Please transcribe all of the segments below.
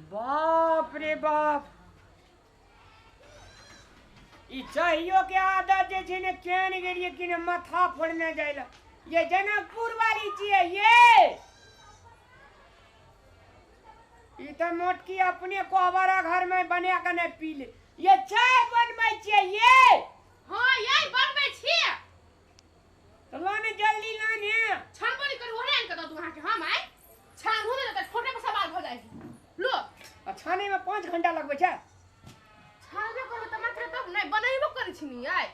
बाप रे बाप ई चाहियो के आदत जे छै ने केन गेलिए कि ने माथा फोड़ने जाइला ये जनकपुर वाली छिए ये ई त मोटकी अपने कोहबरा घर में बना के ने पी ले ये चाय बनबै छिए ये हां यही बनबै छिए तो लाने जल्दी लाने छानबो नहीं करू ओने आन के दू अहाँ के हम आई छान हो ने त छोटे पे सवाल हो जाई लो छाने में 5 घंटा लगबै छै छानबे करबो त मात्र तब नहीं बनैबो करै छी नी आई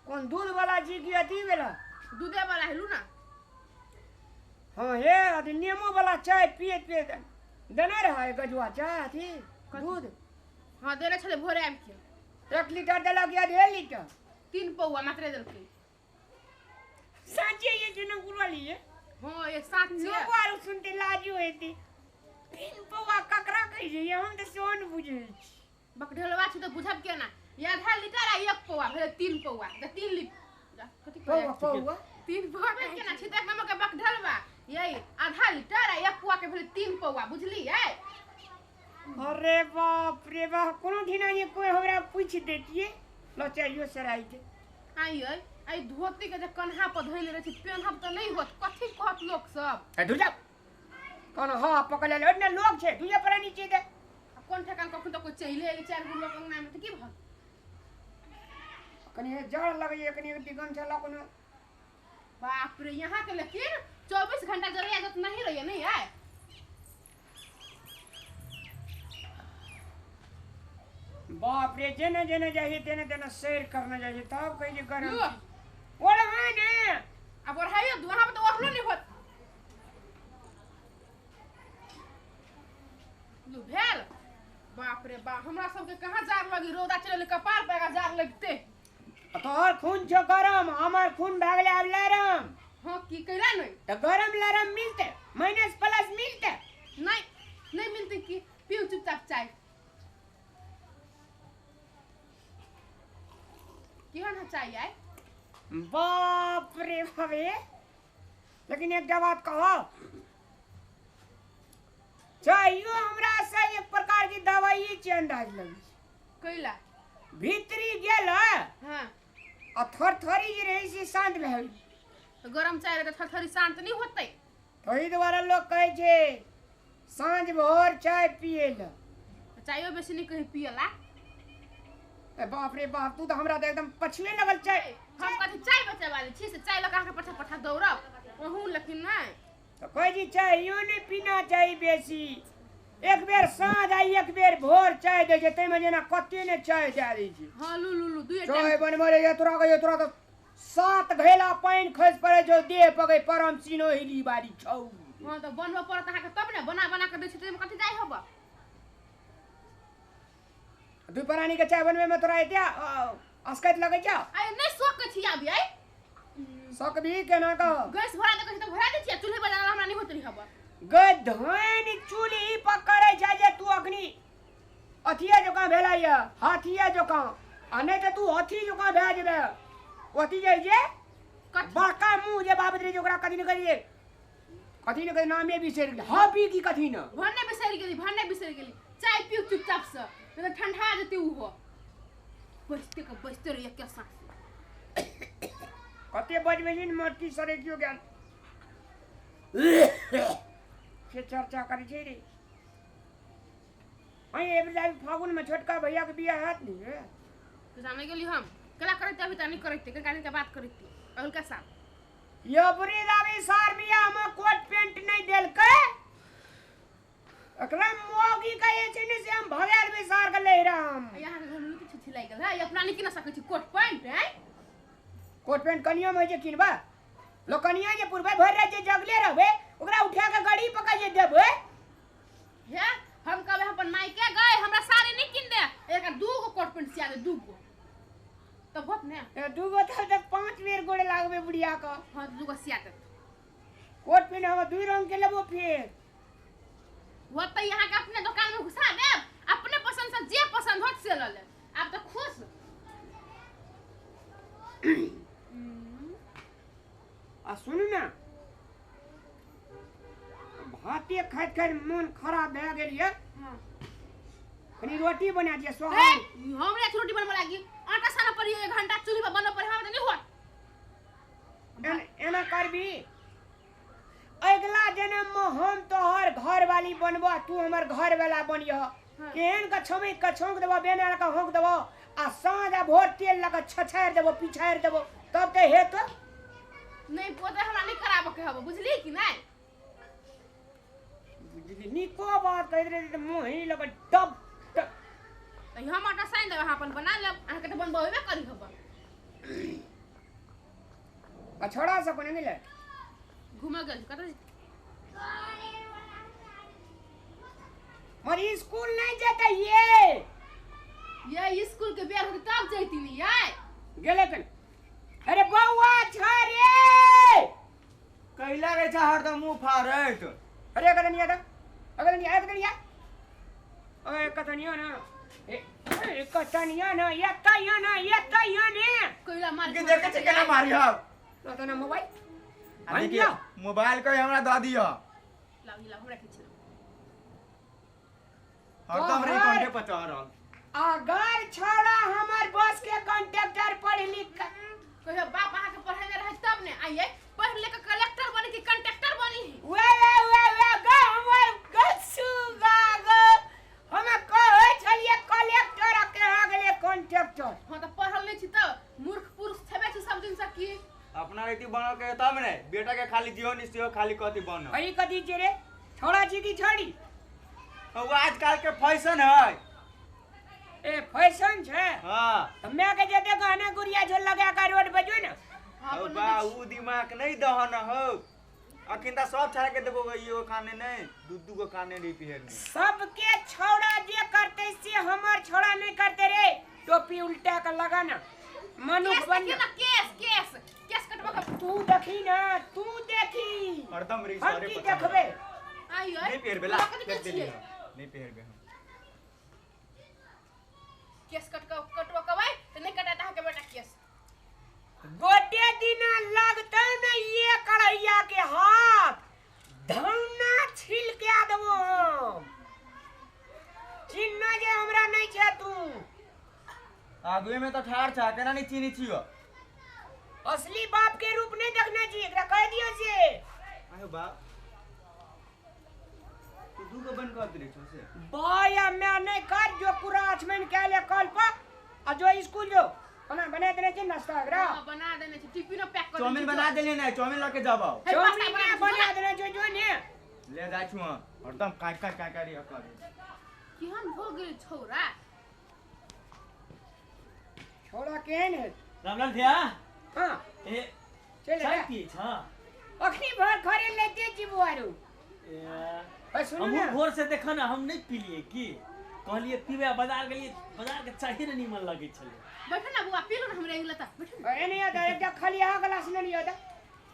कौन दूध वाला जी की अथी वाला दूधे वाला हेलू ना हां हे अथी नेमो वाला चाय पिए पिए देना रहा है गजुआ चाय अथी दूध हां देले छले भोरे आम के 1 लीटर देलक या 1.5 लीटर 3 पौवा मात्र देलकै साचे ये जनकपुर वाली है हां ये साथ नो छे बार सुनते लाजो हेती 3 पौवा ककरा कहि जे हम त सोन बुझै छी बकढलवा छ त बुझब के ना ये आधा लीटर आ 1 पौवा भेले 3 पौवा त 3 लीटर कथि पौवा 3 पौवा भेल के ना छितक नमक के बकढलवा यही आधा लीटर आ 1 पौवा के भेले 3 पौवा बुझली है अरे बाप रे बाप कोनो दिना ये कोई हमरा पूछ देतिए लो चाहिए सराई के आई धोती के जे कन्हा पर धइले रहे छी पेनहब त नहीं होत कथि कहत लोग सब ए दुजा कोन हां पकड़ ले ने लोग छे दुजा पर नीचे दे कोन ठेकान कखन त कोई चहिले एली 4 गो लोग नाम त की भल कनी जड़ लगे कनी दिगम चला कोनो बाप रे यहाँ के लेकिन 24 घंटा जरिया जत नहीं रहिए नहीं है बाप रे जेने जेने जाइए तेने तेने सैर करने जाइए तब कहिए गरम लो। ओड़ है ने अब और है दुहा पे तो ओहलो नहीं होत लू भेल बाप रे बा हमरा सब के कहां जार लगी रोदा चले कपार पे जार लगते तोहर खून छो गरम हमार खून भाग ले अब लरम हां की कइला नहीं तो गरम लरम मिलते माइनस प्लस मिलते नहीं मिलते की पीऊ चुपचाप चाय क्यों ना चाहिए बाप रे बाबे लेकिन एक बात कहो चाहिए हमरा से एक प्रकार की दवाई के अंदाज लगी कइला भीतरी गेल हां आ थरथरी जे रही से शांत भेल तो गरम चाय रे थरथरी शांत नहीं होतै तही द्वारा लोग कहे छे सांझ भोर चाय पिए ल चायो बेसी नहीं कहीं पियला ए बाप रे बाप तू तो हमरा तो एकदम पछुए लगल चाय हम कथि चाय बचे वाली छी से चाय लगा के पठा पठा दौड़ब ओहू लेकिन नहीं तो कहे जी चाय यो नहीं पीना चाहिए बेसी एक बेर साँझ आई एक बेर भोर चाय दे जे में जेना कते ने चाय दे दै छी हां लू दुए चाय बनबे रे तोरा तो 7 घैला पानी खस पड़े जो देह पगे परम सीनो हिली बारी छौ हां तो बनबो पड़त अहा के तब ने बना बना के दै छी त कथि जाय होबा दू प्राणी के चाय बनबे में तोरा एते अस्कत लगे जा आय नहीं सोक के छी आबी आई सक भी केना कह गैस भरा दे त भरा दे छी चूल्हे पर जाना हमरा नहीं होत रही हबा गधन चूल्ही पकड़े छै जे तू अखनी अथिया जका भेला या हाथिया जका आ नहीं त तू हाथी जका भे जेबे ओती जे बड़का मुंह जे बाबत रे ओकरा कथि न करिए कथि न कहि नामे बिसर गेल हाबी की कथि न भन्ने बिसर गेली चाय पीऊ चुपचाप से नहीं तो ठंडा जती उ हो बचते रहिए क्या सांस कते बजबे न मटकी सरे क्यों ज्ञान से चर्चा करे छै रे आई एबे फागुन में छोटका भैया के बियाह हाथ नहीं रे तो जाने गेली हम कला करते अभी त नहीं करते कनी के बात करते और का साथ यो बुरी दावी सार बियाह में कोट पैंट नहीं देल के एकरा मोगी कहे छै ने से हम भगार विसार के ले राम यहाँ के घर में किछ छिलाई गेल है अपना नहीं किन सके छी कोट पैंट है कोट पैंट कनिया में जे किनबा लो कनिया जे पुरबे भर रे जे जगले रहबे ओकरा उठा के गाड़ी पका जे देबे हे हम कबे अपन माई के गए हमरा साड़ी नहीं किन दे एक दू गो कोट पैंट सिया दे दू गो तब होत ने ए दू गो त 5 बेर गोड़े लागबे बुढ़िया का हां दू गो सिया दे कोट पैंट हम दू रंग के लेबो फिर वो तो यहाँ के अपने दुकान में घुसा दे अपने पसंद से जे पसंद होत से ले ले आप तो खुश आ सुन ना भाते खाइत खाइत मन खराब भए गेल ये हां कनी रोटी बना दिए ए, सोहर हमरे एक रोटी बनबे लागी आटा साना पड़ी 1 घंटा चूल्ही पर बनबे पड़ी हमरा त नहीं हुआ एना करबी अगला जन्म में हम तोहर घर वाली बनबो तू हमर घर वाला बनियो केहन कछमे कछोंक देबो बेना लका होंक देबो आ साँझ आ भोर तेल लका छछार देबो पिछार देबो तब ते हेत नहीं पोते हमरा नहीं खराब के हबो बुझली कि नहीं बुझली निको बात कह रे मोही लगा डब हम आटा साइन देबे अपन बना ले अहाँ के त बनबे करी हबो आ छोड़ा से कोने मिले घुमे गेल कत मरी स्कूल नहीं जाता ये स्कूल के बेर होके तब जैती नहीं याय गेले कन अरे बौआ छारे कैला रे छा हरदम मुंह फाड़त अरे कदनिया दा कदनिया कदनिया ओए कदनिया ना ए कदनिया ना ये कहिया ने कोइला मार के देखे छ केना मारियो ना तो ना मोबाइल आ देखिए मोबाइल को हमरा द दियो लाव हमरा के छ हरदम रे कंटे पर चढ़ल अगर छोड़ा हमार बस के कंडक्टर पढ़ लिख कहियो बाप अहाँ के पढ़ाने रहे तब ने आइए पढ़ ले के कलेक्टर बनी कि कंडक्टर बनी वे गा हमर गसु गा हमें कहे छलिए कलेक्टर आ के आ गेले कंडक्टर हां त पढ़ल नहीं छी त मूर्ख पुरुष छबे छी सब दिन से की अपना रीति बनो के तब ने बेटा के खाली जियो नि सियो खाली कथि बनो अई कदी जे रे छोड़ा जी की छोड़ी वो आजकल के फैशन है ए फैशन छे हां तो मैं के जते गाना गुड़िया जो लगा के रोड बजो ना हो बा ऊ दिमाग नहीं दहन हो अखिन त सब छाड़ के देबो यो खाने नहीं दूध को खाने नहीं पिहरनी सबके छोड़ा जे करते से हमर छोड़ा नहीं करते रे टोपी उल्टा कर लगाना मनुष्य बन केस कटवा का तू देखी ना तू देखी हरदम री हम सारे की पता देखबे आइयो नहीं पिहरबे ला नहीं पिहरबे हम केस कटवा कबाई त नहीं कटाता के बेटा केस गोटे दिन लगते न ये कढ़ैया के हाथ धौना छिल के देबो चिन्ह जे हमरा नहीं छे तू आगुए में तो ठाड़ छा केना नहीं चीनी छियो असली बाप के रूप नहीं देखना चाहिए एकरा कह दियो से आयो बा तू दू को बन कर दे छो से बाया मैं नहीं कर जो पूरा आचमन के ले कल पर आ जो स्कूल जो बना देने चाहिए नाश्ता एकरा हां बना देने छी टिफिन पैक कर चाउमीन बना देले नहीं चाउमीन लेके जाबो चाउमीन ने बना देने जो जो ने ले जा छु हरदम काय रे कर केहन हो गेल छौरा छोड़ा केहन है रामलाल भैया हां ए चले चाय रे पिए छ अखनी भर खरे लेते जीबुआरू ओए सुनो हम ना भोर से देखा ना हम नहीं पीलिए की कहलिए पीबे बाजार गेलिए बाजार के चाहे नहीं मन लगे छले बैठ ना बुआ पी लो ना हमरे लता बैठ अरे नहीं आता एकटा खाली आ ग्लास नहीं आता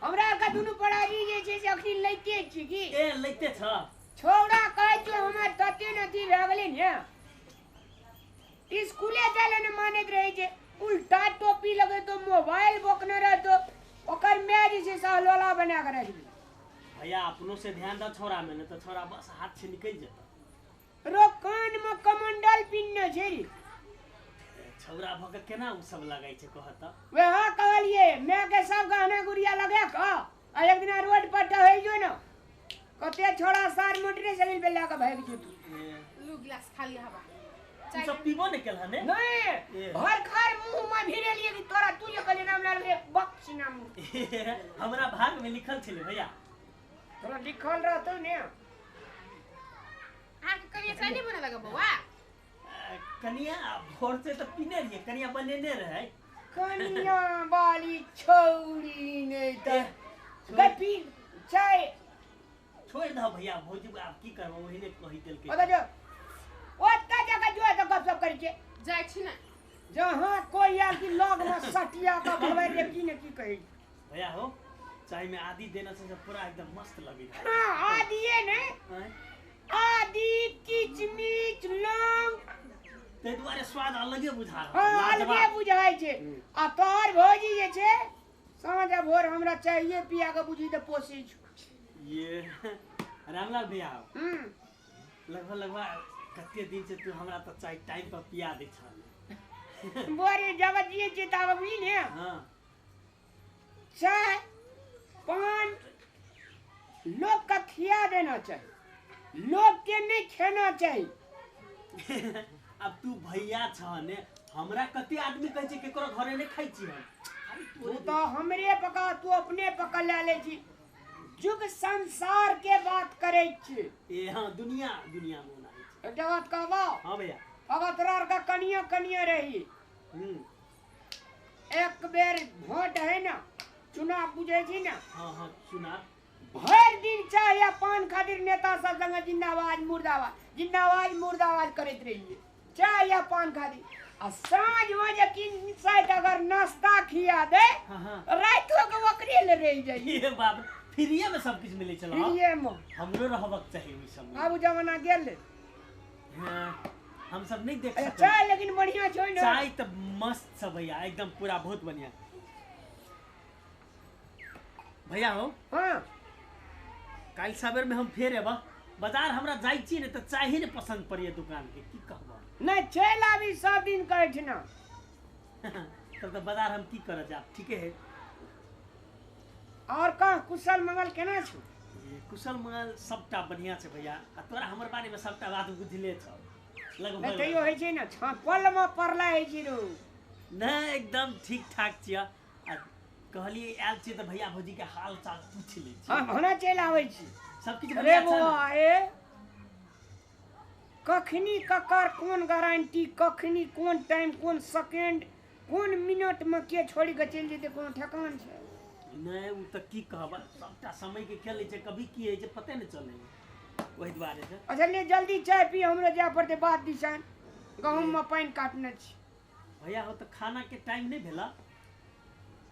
हमरा का दुनु पड़ारी जे छै से अखनी लेते छी की ए लइते छ छोड़ा कह जो हमर तते नदी भए गेलै ने स्कूले चले न मानैत रहे छै उल्टा टोपी लगे तो मोबाइल बोकने रह तो ओकर मैज से सहलोला बना के रख दी भैया अपनों से ध्यान द छोरा में न तो छोरा बस हाथ से निकल जाता रो कान में कमंडल पिन्ने छै रे छौरा भक केना उ सब लगाई छै कहत वह कहलिए मैं के सब गहना गुड़िया लगा का आ एक दिन रोड पर टहल जो न कते छोड़ा सार मोटरे से बेला के भाग जो तू लू गिलास खाली हवा तू सब पीबो न केल हने नहीं भर खार मुंह में भिरे लिए कि तोरा तू ये कले नाम लाल बक्स नाम हमरा भाग में लिखल छले भैया तोरा लिखल रहतो ने आके करिए चाय नहीं बने लगा बउआ कनिया भोर से तो पीने रहिए कनिया बनेने रहे कनिया वाली छौरी नहीं त गपी चाय छोड़ दो भैया भौजी आप की करबो वही ने कहि देल के ओता जो ओता जगह जो तो गप सप करी के जाय छी ना जहां कोई यार की लग में सटिया का भवे रे की ने की कही भैया हो चाय में आदि देना से पूरा एकदम मस्त लगे हां आदि है ने आदि किचमिच लौंग ते दुआरे स्वाद अलगे बुझा हां अलगे बुझाय छे आ तोर भौजी जे छे साँझ भोर हमरा चाहिए पिया के बुझी त पोसी छु ये रामलाल भैया लगभग कते दिन से तू हमरा तो चाय टाइम पर पिया दे छल। बोरे जब दिए चेतावनी ने हां चाय पान लोग का खिया देना चाहिए, लोग के नहीं खाना चाहिए। अब तू भैया छने हमरा कते आदमी कहै छै केकरो घरे नहीं खाइ छी हम। तू तो हमरे पका तू अपने पका ले छी। जुग संसार के बात करे छी। ए हां दुनिया दुनिया में ना छै। एकटा बात कहबो। हां भैया अगर तोरा का कनिया कनिया रही एक बेर वोट है ना, चुनाव बुझे छी ना। हां हां सुना भर दिन चाहे पान खातिर नेता सब संग जिंदाबाद मुर्दाबाद जिंदाबाद मुर्दाबाद करते रहिए, चाहे पान खातिर। आ साँझ में जकिन शायद अगर नाश्ता खिया दे रातों के ओकरे ले रह जाइए। ये बाप फ्रीए में सब कुछ मिले चला। फ्रीए में हमरो रहबक चाहिए ओइ समय। अब जमाना गेल। हां हम सब नहीं देख सकते। चाय लेकिन बढ़िया छोड़ ना। चाय तो मस्त सब भैया एकदम पूरा बहुत बढ़िया। भैया हो हां काल सवेर में हम फेर एबा बाजार हमरा जाई छी ने त चाय ही ने पसंद पड़िए दुकान के की कहबा। नहीं चल आबी सब दिन कहै छी ना। तब तो बाजार हम की कर जाब ठीक है। और का कुशल मंगल केना छ? कुशल मंगल सबटा बढ़िया छै भैया। आ तोरा हमर बारे में सबटा बात बुझले छ लगभग। नहीं तैयो होइ छै ना छापल में पड़ला है छी रो। नहीं एकदम ठीक ठाक छिया। आ कहलिए आयल छी त भैया भौजी के हाल चाल पूछ ले छी। हां हमरा चल आबै छी सब किछ अरे बढ़िया छ। बुआ ए कखनी ककर कौन गारंटी, कखनी कौन टाइम, कौन सेकंड, कौन मिनट में के छोड़ी के चल जेते कोनो ठेकान छै? नहीं उ त की कहबा सबटा समय के खेल छै, कभी की है जे पते न चले ओहि दुआरे से। अच्छा ले जल्दी चाय पी, हमरो जाय पड़ते बात दिसान गहूम में पानी काटने छी। भैया हो त खाना के टाइम नहीं भेला।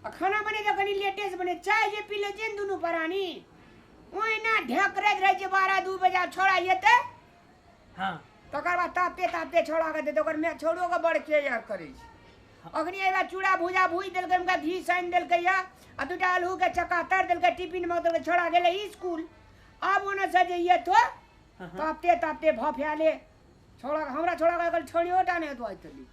आ खाना बने तो कनी लेटे से बने। चाय जे पी ले जेन दुनु परानी ओइ ना ढेकरैत रह जे 12-2 बजे छोड़ा जेते। हां तकर बाद तापते तापते छोड़ा के दे ओकर मैं छोड़ो के बड़ के यार करे छी। अखनी एबा चूड़ा भुजा भुज देलकै, उनका घी सान देलकै या आ दुटा आलू के चक्का तर देलकै टिफिन में देलकै, छोड़ा गेले स्कूल। अब ओने से जे ये तो तापते तापते भफियाले छोड़ा हमरा छोड़ा के छोड़ियो टा नहीं तो आइतली।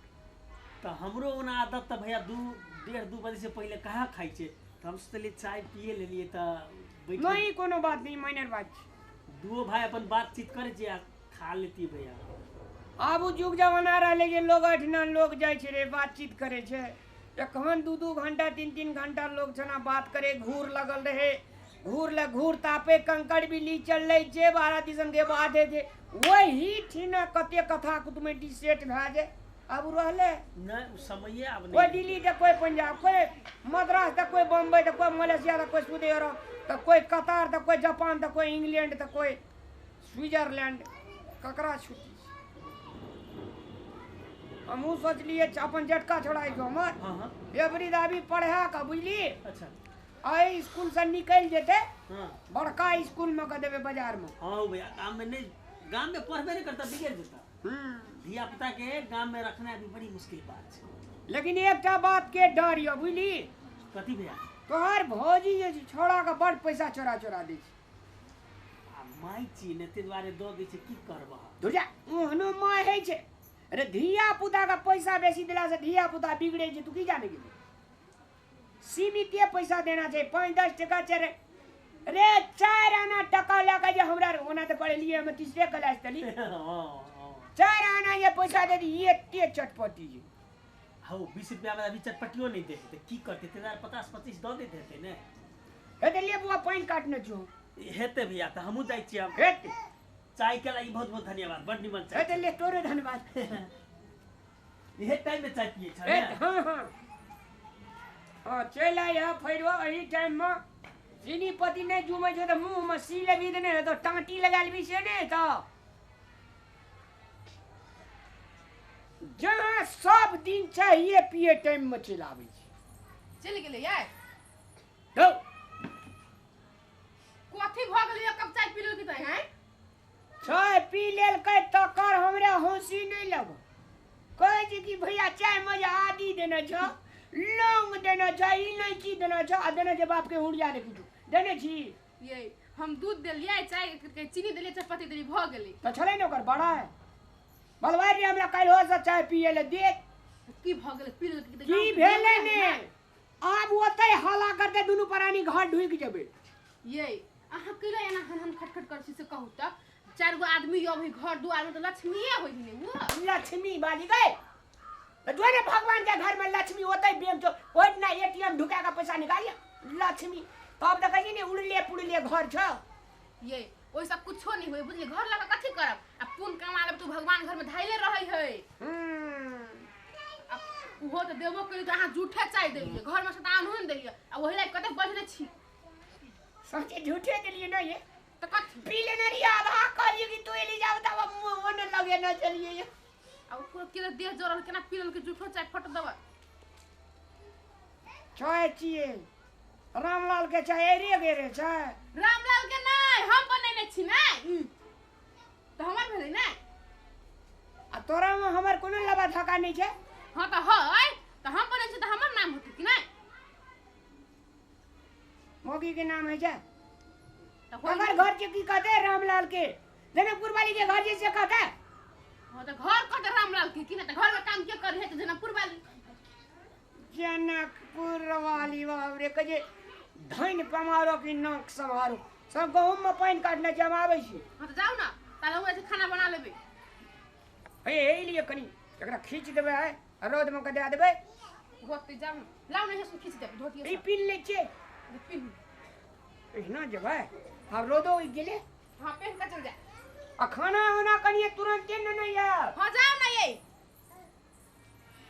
त हमरो ओना आदत त भैया 1:30-2 बजे से पहले कहाँ खाइ छे। त हम सोचलिए चाय पिए लेलिए त बैठ नहीं कोनो बात नहीं, माइनर बात छै। दुओ भाई अपन बातचीत करे छे आ खा लेती भैया। अब उ जुग जमाना रहले जे लोग अठना लोग जाय छे रे बातचीत करे छे। एखन 2-2 घंटा 3-3 घंटा लोग छना बात करे, घूर लगल रहे। घूर तापे कंकड़ बिल्ली चल रही छे 12 दिसन के बाद है जे वही ठीना कते कथा कुटुमेटी सेट भा जाए। अब रहले नहीं उ समय अब कोई नहीं। दिल्ली तो कोई पंजाब, कोई मद्रास तो कोई बम्बई तो कोई मलेशिया तो कोई सऊदी अरब तो कोई कतार तो कोई जापान तो कोई इंग्लैंड तो कोई स्विट्जरलैंड। ककरा छुट्टी हमहू सोचलिए अपन झटका छोड़ाई जो हमर। हां हां एवरी दाबी पढ़ा का बुझली। अच्छा आई स्कूल से निकल जेते हां बड़का स्कूल में कर देवे बाजार में। हां भैया गांव में नहीं, गांव में पढ़बे नहीं करता बिगड़ जाता। धिया पुता के गांव में रखना भी बड़ी मुश्किल बात है। लेकिन एकटा बात के डर यो बुझली। कथी भैया? तोहर भौजी जे छोड़ा के बड़ पैसा चोरा दे छै। आ माई छी ने ते दुआरे दो दे छै की करबा। दुजा ओहनो माय है छै। अरे धिया पुता का पैसा बेसी दिला से धिया पुता बिगड़े छै, तू की जाने गेली। सीमित पैसा देना चाहिए 5-10 टका चरे। रे 4 आना टका लगा जे हमरा होना तो पढ़े लिए हम तीसरे क्लास तली। 4 आना ये पैसा दे दी ये ते चटपटी जी। हां 20 रुपया में अभी चटपटियो नहीं देते की करते ते 50-25 दो देते थे ने। हे ले बुआ पानी काटने जो हेते भैया त हमहु जाई छी। हम हेते चाय के लागि बहुत बहुत धन्यवाद, बड़ निमन चाय। हे ले तोरे धन्यवाद। ये टाइम में चाय पिए छ हे ने। हां हां चल आया फेरो एही टाइम में चीनी पति ने जुमे छै त मुंह में सीले भी देने तो टांटी लगा लेबी से ने तो जहाँ सब दिन चाहिए पिए टाइम में चलावे छै। चल गेले यार तो कथी भ गेलै कब चाय पी लेलकै त हैं? चाय पी लेलकै तकर हमरा हंसी नहीं लग। कहे छै कि भैया चाय में आदि देना छ, लौंग देना छ, इलायची देना छ, आ देना छै बाप के उड़िया रे किछु देने छी। ये हम दूध देलिए, चाय के चीनी देलिए, चपाती देलिए, भ गेलै। तो छले न ओकर बड़ा है बलवारी हमरा काल्हि हो से चाय पिए ले दे की भ गेलै पी लेलकै की भेले ने आब ओतै हल्ला करते दुनू प्राणी घर ढुक जेबै ये अहाँ किला एना हन खटखट कर छी से कहू त 4 गो आदमी अभी घर दुआर में तो लक्ष्मीए होई ने वो लक्ष्मी बाजी गए जो ने भगवान के घर में लक्ष्मी होते बैंक जो ओइ ना एटीएम ढुका के पैसा निकालिए लक्ष्मी तब त कहि ने उड़ले पुड़ले घर छ ये ओइसा कुछो नहीं होई बुझली घर लगा कथि करब आ पुन कमा लेब तू भगवान घर में धाइले रहै है वो तो देबो करी अहाँ झूठे चाय देलिए घर में शतान होन देलिए आ ओहि लायक कते बजने छी सच्चे झूठे देलिए ना ये तो कथि पी लेना री आधा करिए कि तू एली जाओ तब ओने लगे ना चलिए अब पूरा के देह जोरल केना पीलन के झूठो चाय फट दबा चाय चिए रामलाल के चाय एरिया गेरे चाय रामलाल के नहीं हम बनेने छी नहीं तो हमर भेलै नहीं आ तोरा में हमर कोनो लबा धका नहीं छै हां तो है तो हम बने छी तो हमर नाम होते कि नहीं मोगी के नाम है जा तो अगर घर के की कहते रामलाल के जनकपुर वाली के घर जैसे कहता हां तो घर कहते रामलाल के कि नहीं तो घर में काम के कर है तो जनकपुर वाली जनकपुर वाली बाप रे कजे धन पमारो की नक समारो सब गहूम में पानी काटने जमावे छी हां तो जाओ ना ताले हुए से खाना बना लेबे ए लिए कनी एकरा खींच देबे है रोड में कदे देबे होते जाओ लाओ नहीं से खींच दे धोती ई पिन ले छे पिन इना जबे अब रोदो गेले हां पहन के चल जा आ खाना होना कनी तुरंत न नहीं यार हां जाओ ना ये